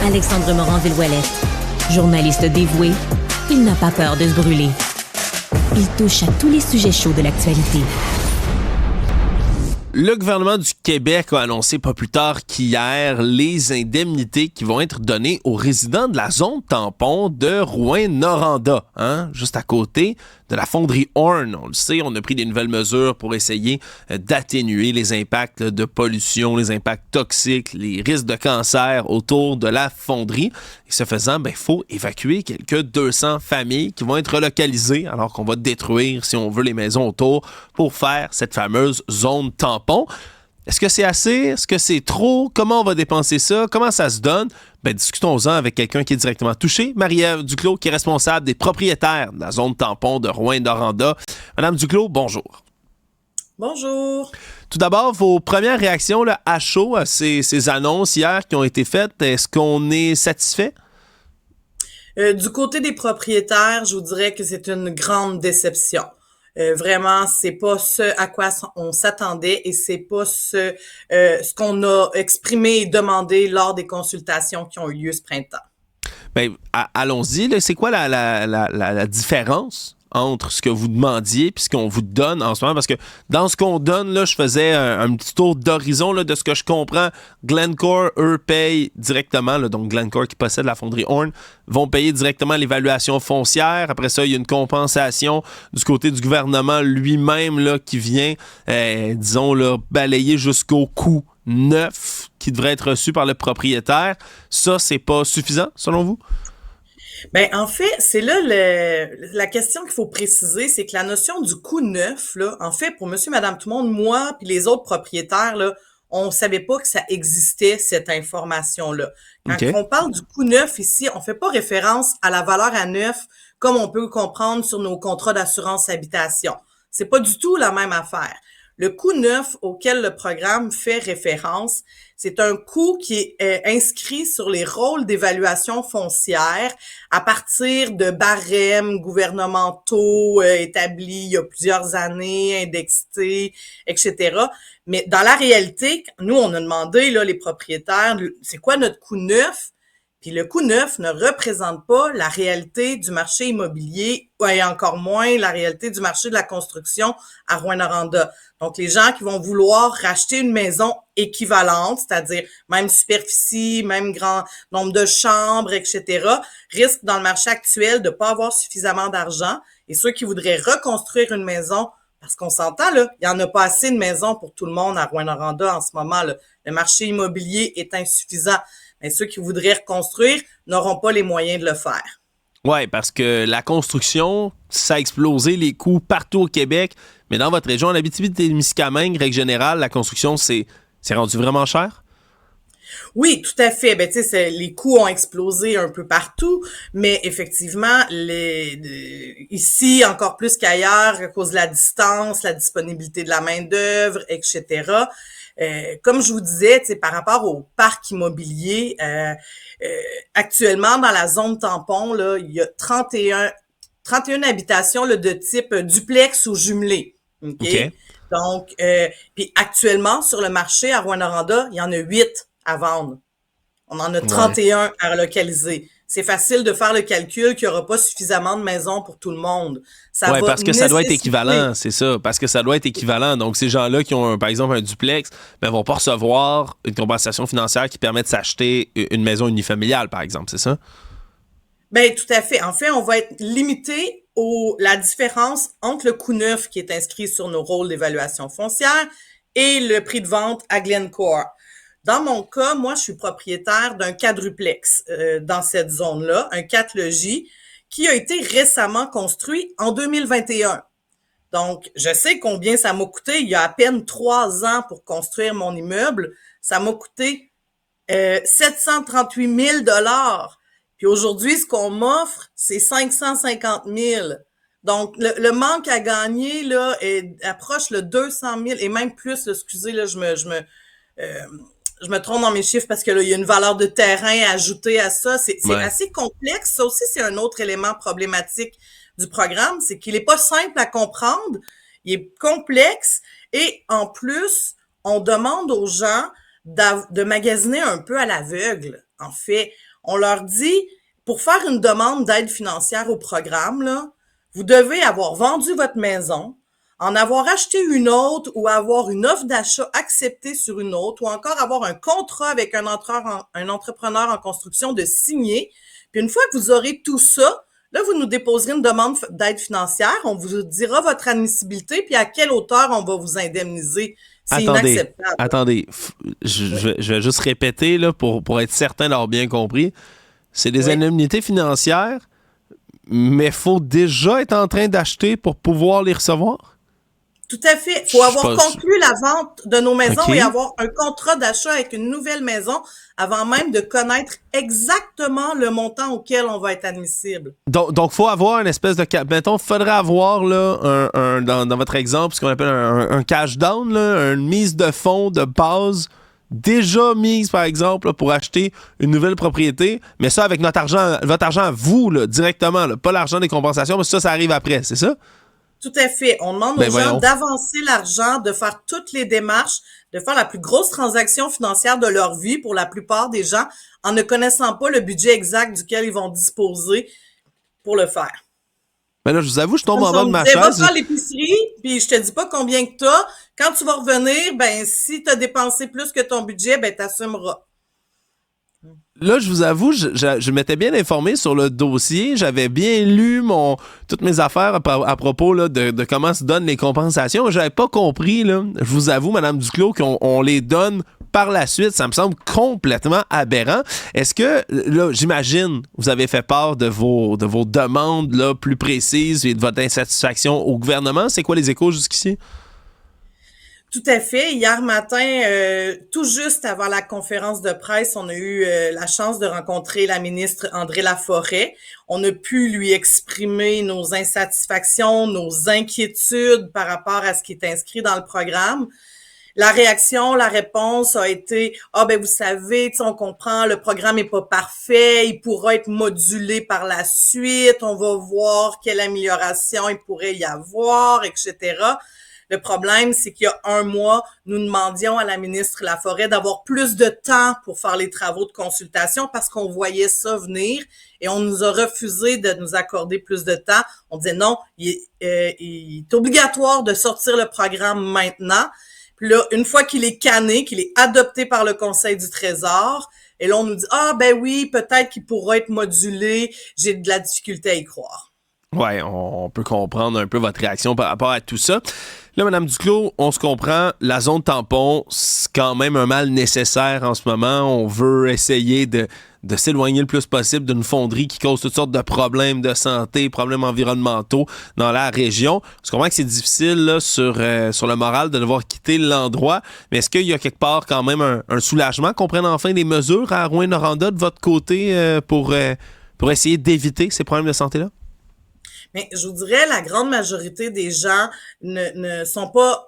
Alexandre Morin-Villouellette. Journaliste dévoué, il n'a pas peur de se brûler. Il touche à tous les sujets chauds de l'actualité. Le gouvernement du Québec a annoncé pas plus tard qu'hier les indemnités qui vont être données aux résidents de la zone tampon de Rouyn-Noranda, juste à côté de la fonderie Horn. On le sait, on a pris des nouvelles mesures pour essayer d'atténuer les impacts de pollution, les impacts toxiques, les risques de cancer autour de la fonderie. Et ce faisant, il faut évacuer quelques 200 familles qui vont être relocalisées alors qu'on va détruire, si on veut, les maisons autour pour faire cette fameuse zone tampon. Est-ce que c'est assez? Est-ce que c'est trop? Comment on va dépenser ça? Comment ça se donne? Discutons-en avec quelqu'un qui est directement touché. Marie-Ève Duclos, qui est responsable des propriétaires de la zone tampon de Rouyn-Noranda. Madame Duclos, bonjour. Bonjour. Tout d'abord, vos premières réactions là, à chaud à ces annonces hier qui ont été faites, est-ce qu'on est satisfait? Du côté des propriétaires, je vous dirais que c'est une grande déception. Vraiment, c'est pas ce à quoi on s'attendait et c'est pas ce qu'on a exprimé et demandé lors des consultations qui ont eu lieu ce printemps. Allons-y. Là. C'est quoi la différence entre ce que vous demandiez et ce qu'on vous donne en ce moment? Parce que dans ce qu'on donne, là, je faisais un petit tour d'horizon là, de ce que je comprends. Glencore, eux, payent directement, là, donc Glencore qui possède la fonderie Horn, vont payer directement l'évaluation foncière. Après ça, il y a une compensation du côté du gouvernement lui-même là, qui vient, disons, là, balayer jusqu'au coût neuf qui devrait être reçu par le propriétaire. Ça, c'est pas suffisant, selon vous? En fait, c'est là la question qu'il faut préciser, c'est que la notion du coût neuf, là, en fait, pour monsieur, madame, tout le monde, moi puis les autres propriétaires, là, on savait pas que ça existait, cette information-là. Quand on parle du coût neuf ici, on fait pas référence à la valeur à neuf comme on peut le comprendre sur nos contrats d'assurance habitation. C'est pas du tout la même affaire. Le coût neuf auquel le programme fait référence, c'est un coût qui est inscrit sur les rôles d'évaluation foncière à partir de barèmes gouvernementaux établis il y a plusieurs années, indexés, etc. Mais dans la réalité, nous, on a demandé, là, les propriétaires, c'est quoi notre coût neuf? Puis le coût neuf ne représente pas la réalité du marché immobilier et encore moins la réalité du marché de la construction à Rouyn-Noranda. Donc, les gens qui vont vouloir racheter une maison équivalente, c'est-à-dire même superficie, même grand nombre de chambres, etc., risquent dans le marché actuel de pas avoir suffisamment d'argent. Et ceux qui voudraient reconstruire une maison, parce qu'on s'entend, là, il y en a pas assez de maisons pour tout le monde à Rouyn-Noranda en ce moment, là. Le marché immobilier est insuffisant. Mais ceux qui voudraient reconstruire n'auront pas les moyens de le faire. Oui, parce que la construction, ça a explosé les coûts partout au Québec. Mais dans votre région, en Abitibi-Témiscamingue, règle générale, la construction, c'est rendu vraiment cher? Oui, tout à fait. Les coûts ont explosé un peu partout, mais effectivement, ici, encore plus qu'ailleurs, à cause de la distance, la disponibilité de la main-d'œuvre, etc., comme je vous disais, par rapport au parc immobilier, actuellement, dans la zone tampon, là, il y a 31 habitations là, de type duplex ou jumelé. OK? Donc, puis actuellement, sur le marché à Rouyn-Noranda, il y en a 8 à vendre. On en a 31 à relocaliser. C'est facile de faire le calcul qu'il n'y aura pas suffisamment de maisons pour tout le monde. Oui, parce que ça doit être équivalent, c'est ça. Parce que ça doit être équivalent. Donc, ces gens-là qui ont, par exemple, un duplex, vont pas recevoir une compensation financière qui permet de s'acheter une maison unifamiliale, par exemple, c'est ça? Tout à fait. En fait, on va être limité la différence entre le coût neuf qui est inscrit sur nos rôles d'évaluation foncière et le prix de vente à Glencore. Dans mon cas, moi, je suis propriétaire d'un quadruplex dans cette zone-là, un 4 logis, qui a été récemment construit en 2021. Donc, je sais combien ça m'a coûté. Il y a à peine 3 ans pour construire mon immeuble. Ça m'a coûté 738 000 $. Puis aujourd'hui, ce qu'on m'offre, c'est 550 000. Donc, le manque à gagner là approche le 200 000 et même plus. Là, excusez, là, je me trompe dans mes chiffres parce que là, il y a une valeur de terrain ajoutée à ça. C'est assez complexe. Ça aussi, c'est un autre élément problématique du programme, c'est qu'il est pas simple à comprendre, il est complexe et en plus, on demande aux gens de magasiner un peu à l'aveugle. En fait, On leur dit, pour faire une demande d'aide financière au programme, là, vous devez avoir vendu votre maison, en avoir acheté une autre ou avoir une offre d'achat acceptée sur une autre ou encore avoir un contrat avec un entrepreneur en construction de signer. Puis une fois que vous aurez tout ça, là, vous nous déposerez une demande d'aide financière, on vous dira votre admissibilité puis à quelle hauteur on va vous indemniser. C'est inacceptable. Attendez, je vais juste répéter là, pour être certain d'avoir bien compris. C'est des indemnités financières, mais il faut déjà être en train d'acheter pour pouvoir les recevoir? Tout à fait. Il faut avoir conclu la vente de nos maisons et avoir un contrat d'achat avec une nouvelle maison avant même de connaître exactement le montant auquel on va être admissible. Donc faut avoir une espèce de... Mettons, il faudrait avoir là, dans votre exemple, ce qu'on appelle un cash down, là, une mise de fonds de base déjà mise, par exemple, là, pour acheter une nouvelle propriété, mais ça avec votre argent à vous, là, directement, là, pas l'argent des compensations, parce que ça arrive après, c'est ça? Tout à fait. On demande aux gens d'avancer l'argent, de faire toutes les démarches, de faire la plus grosse transaction financière de leur vie pour la plupart des gens en ne connaissant pas le budget exact duquel ils vont disposer pour le faire. Ben là, je vous avoue, je tombe en bas de ma chaise. Va faire l'épicerie, puis je te dis pas combien que t'as. Quand tu vas revenir, ben si t'as dépensé plus que ton budget, ben t'assumeras. Là, je vous avoue, je m'étais bien informé sur le dossier. J'avais bien lu toutes mes affaires à propos là, de comment se donnent les compensations. J'avais pas compris, là, je vous avoue, Mme Duclos, qu'on les donne par la suite. Ça me semble complètement aberrant. Est-ce que, là, j'imagine, vous avez fait part de vos demandes là, plus précises et de votre insatisfaction au gouvernement. C'est quoi les échos jusqu'ici? Tout à fait. Hier matin, tout juste avant la conférence de presse, on a eu la chance de rencontrer la ministre André Laforêt. On a pu lui exprimer nos insatisfactions, nos inquiétudes par rapport à ce qui est inscrit dans le programme. La réponse a été « Ah ben vous savez, on comprend, le programme est pas parfait, il pourra être modulé par la suite, on va voir quelle amélioration il pourrait y avoir, etc. » Le problème, c'est qu'il y a un mois, nous demandions à la ministre Laforêt d'avoir plus de temps pour faire les travaux de consultation parce qu'on voyait ça venir et on nous a refusé de nous accorder plus de temps. On disait non, il est obligatoire de sortir le programme maintenant. Puis là, une fois qu'il est canné, qu'il est adopté par le Conseil du Trésor, et là, on nous dit « Ah, ben oui, peut-être qu'il pourra être modulé. J'ai de la difficulté à y croire. » Ouais, on peut comprendre un peu votre réaction par rapport à tout ça. Là, Mme Duclos, on se comprend, la zone tampon, c'est quand même un mal nécessaire en ce moment. On veut essayer de s'éloigner le plus possible d'une fonderie qui cause toutes sortes de problèmes de santé, problèmes environnementaux dans la région. On se comprend que c'est difficile là, sur le moral de devoir quitter l'endroit, mais est-ce qu'il y a quelque part quand même un soulagement qu'on prenne enfin des mesures à Rouyn-Noranda de votre côté pour essayer d'éviter ces problèmes de santé-là? Mais je vous dirais, la grande majorité des gens ne sont pas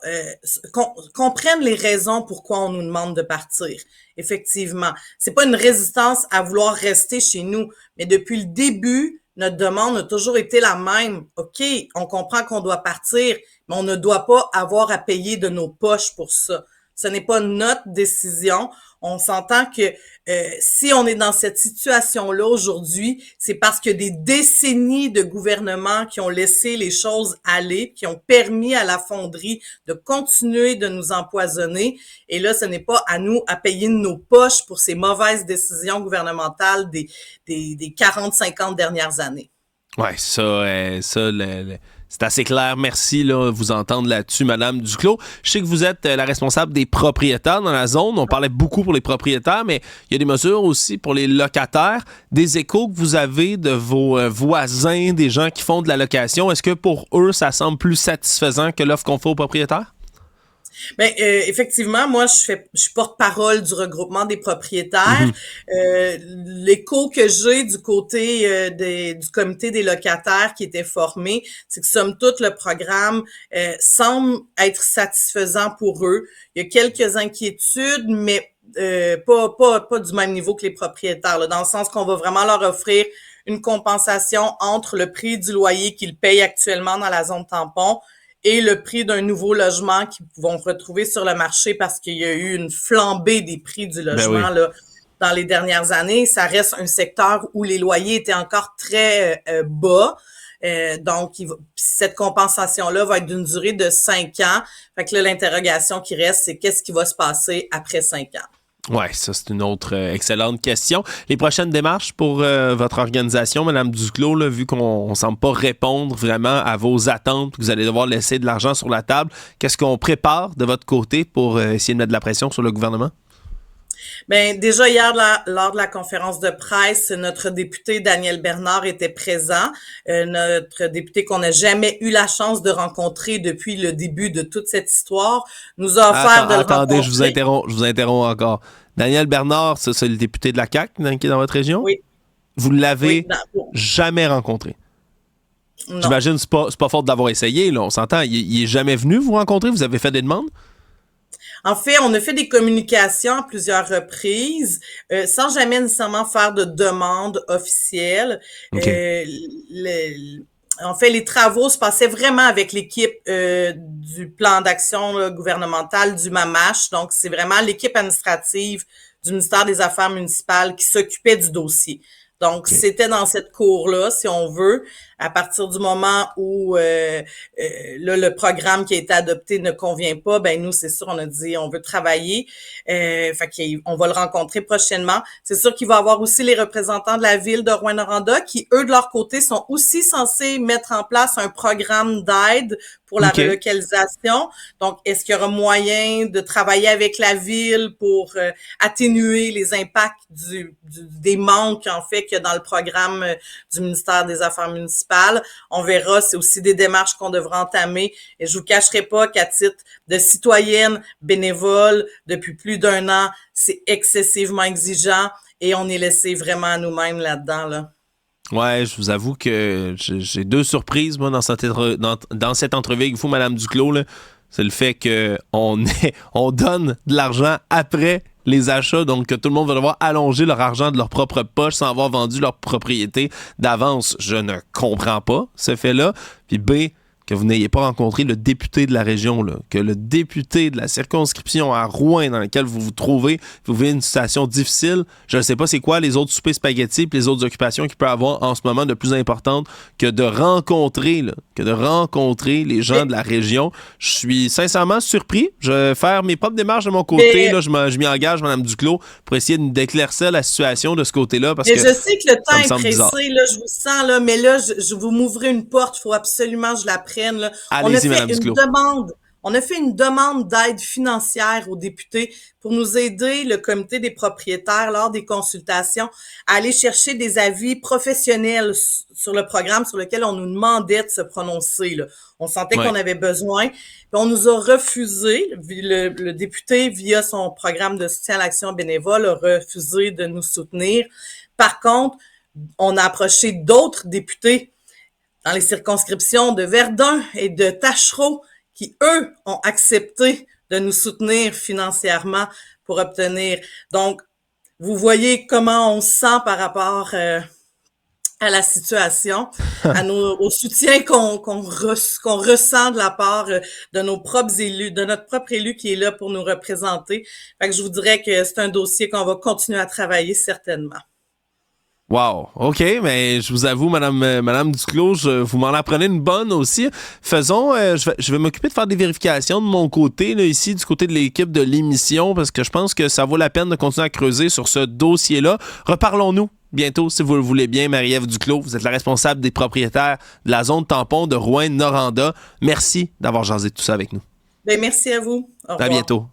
comprennent les raisons pourquoi on nous demande de partir. Effectivement, c'est pas une résistance à vouloir rester chez nous, mais depuis le début, notre demande a toujours été la même. OK, on comprend qu'on doit partir, mais on ne doit pas avoir à payer de nos poches pour ça. Ce n'est pas notre décision. On s'entend que si on est dans cette situation-là aujourd'hui, c'est parce que des décennies de gouvernements qui ont laissé les choses aller, qui ont permis à la fonderie de continuer de nous empoisonner. Et là, ce n'est pas à nous à payer de nos poches pour ces mauvaises décisions gouvernementales des 40-50 dernières années. Oui, c'est assez clair. Merci là, vous entendre là-dessus, Mme Duclos. Je sais que vous êtes la responsable des propriétaires dans la zone. On parlait beaucoup pour les propriétaires, mais il y a des mesures aussi pour les locataires. Des échos que vous avez de vos voisins, des gens qui font de la location, est-ce que pour eux, ça semble plus satisfaisant que l'offre qu'on fait aux propriétaires? Ben effectivement, moi je suis porte-parole du regroupement des propriétaires. L'écho que j'ai du côté du comité des locataires qui était formé, c'est que somme toute le programme semble être satisfaisant pour eux. Il y a quelques inquiétudes, mais pas du même niveau que les propriétaires, là, dans le sens qu'on va vraiment leur offrir une compensation entre le prix du loyer qu'ils payent actuellement dans la zone tampon et le prix d'un nouveau logement qu'ils vont retrouver sur le marché parce qu'il y a eu une flambée des prix du logement là, dans les dernières années. Ça reste un secteur où les loyers étaient encore très bas. Donc, cette compensation-là va être d'une durée de 5 ans. Fait que là, l'interrogation qui reste, c'est qu'est-ce qui va se passer après 5 ans? Oui, ça, c'est une autre excellente question. Les prochaines démarches pour votre organisation, Mme Duclos, là, vu qu'on ne semble pas répondre vraiment à vos attentes, que vous allez devoir laisser de l'argent sur la table, qu'est-ce qu'on prépare de votre côté pour essayer de mettre de la pression sur le gouvernement? Ben déjà hier lors de la conférence de presse, notre député Daniel Bernard était présent, notre député qu'on n'a jamais eu la chance de rencontrer depuis le début de toute cette histoire, nous a offert de le rencontrer. Attendez, je vous interromps encore. Daniel Bernard, c'est le député de la CAQ qui est dans votre région? Oui. Vous l'avez jamais rencontré? Non. J'imagine que c'est pas faute d'avoir essayé, là, on s'entend. Il est jamais venu vous rencontrer? Vous avez fait des demandes? En fait, on a fait des communications à plusieurs reprises, sans jamais nécessairement faire de demande officielle. Okay. En fait, les travaux se passaient vraiment avec l'équipe du plan d'action là, gouvernemental du MAMACH. Donc, c'est vraiment l'équipe administrative du ministère des Affaires municipales qui s'occupait du dossier. Donc, c'était dans cette cour-là, si on veut, à partir du moment où là, le programme qui a été adopté ne convient pas, ben nous, c'est sûr, on a dit on veut travailler. Fait qu'on va le rencontrer prochainement. C'est sûr qu'il va y avoir aussi les représentants de la ville de Rouyn-Noranda qui, eux, de leur côté, sont aussi censés mettre en place un programme d'aide pour la relocalisation. Donc, est-ce qu'il y aura moyen de travailler avec la ville pour atténuer les impacts des manques, en fait, qu'il y a dans le programme du ministère des Affaires municipales? On verra, c'est aussi des démarches qu'on devra entamer. Et je vous cacherai pas qu'à titre de citoyenne bénévole, depuis plus d'1 an, c'est excessivement exigeant et on est laissé vraiment à nous-mêmes là-dedans, là. Ouais, je vous avoue que j'ai 2 surprises, moi, dans cette entrevue avec vous, Mme Duclos, là. C'est le fait qu'on donne de l'argent après les achats, donc que tout le monde va devoir allonger leur argent de leur propre poche sans avoir vendu leur propriété d'avance. Je ne comprends pas ce fait-là. Puis B, que vous n'ayez pas rencontré le député de la région, là, que le député de la circonscription à Rouyn dans laquelle vous vous vivez une situation difficile. Je ne sais pas c'est quoi les autres soupers spaghettis et les autres occupations qu'il peut avoir en ce moment de plus importantes que de rencontrer les gens de la région. Je suis sincèrement surpris. Je vais faire mes propres démarches de mon côté. Là, je m'y engage, Mme Duclos, pour essayer d'éclaircir la situation de ce côté-là. Parce que je sais que le temps est pressé, là, je vous sens, là, mais là, je vous m'ouvrez une porte. Il faut absolument que je la prenne. Là. Allez-y, Mme Duclos. On a fait une demande d'aide financière aux députés pour nous aider, le comité des propriétaires, lors des consultations, à aller chercher des avis professionnels sur le programme sur lequel on nous demandait de se prononcer, là. On sentait qu'on avait besoin. Puis on nous a refusé, le député, via son programme de soutien à l'action bénévole, a refusé de nous soutenir. Par contre, on a approché d'autres députés dans les circonscriptions de Verdun et de Tachereau, qui, eux, ont accepté de nous soutenir financièrement pour obtenir. Donc, vous voyez comment on se sent par rapport à la situation, au soutien qu'on ressent de la part de nos propres élus, de notre propre élu qui est là pour nous représenter. Fait que je vous dirais que c'est un dossier qu'on va continuer à travailler certainement. Wow, OK, mais je vous avoue, Madame Duclos, vous m'en apprenez une bonne aussi. Faisons, je vais m'occuper de faire des vérifications de mon côté, là, ici, du côté de l'équipe de l'émission, parce que je pense que ça vaut la peine de continuer à creuser sur ce dossier-là. Reparlons-nous bientôt, si vous le voulez bien, Marie-Ève Duclos. Vous êtes la responsable des propriétaires de la zone tampon de Rouyn-Noranda. Merci d'avoir jasé tout ça avec nous. Bien, merci à vous. Au revoir. À bientôt.